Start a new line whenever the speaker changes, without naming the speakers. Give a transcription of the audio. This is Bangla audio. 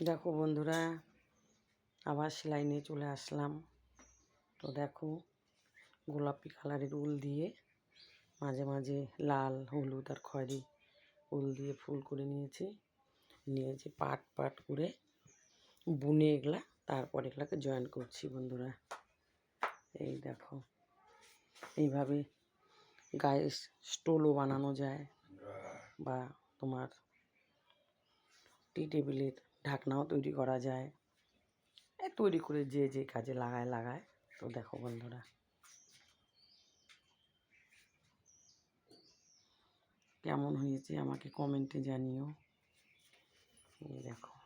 দেখো বন্ধুরা, আবার সেলাই নিয়ে চলে আসলাম। তো দেখো, গোলাপি কালারের উল দিয়ে মাঝে মাঝে লাল, হলুদ আর খয়েরি উল দিয়ে ফুল করে নিয়েছি। পাট পাট করে বুনে এগুলা, তারপর এগুলাকে জয়েন করছি বন্ধুরা। এই দেখো, এইভাবে গায়ে স্টোলও বানানো যায়, বা তোমার টি টেবিলের ঢাকনাও তৈরি করা যায়। তৈরি করে যে যে কাজে লাগায়। তো দেখো বন্ধুরা, কেমন হয়েছে আমাকে কমেন্টে জানিও। এই দেখো।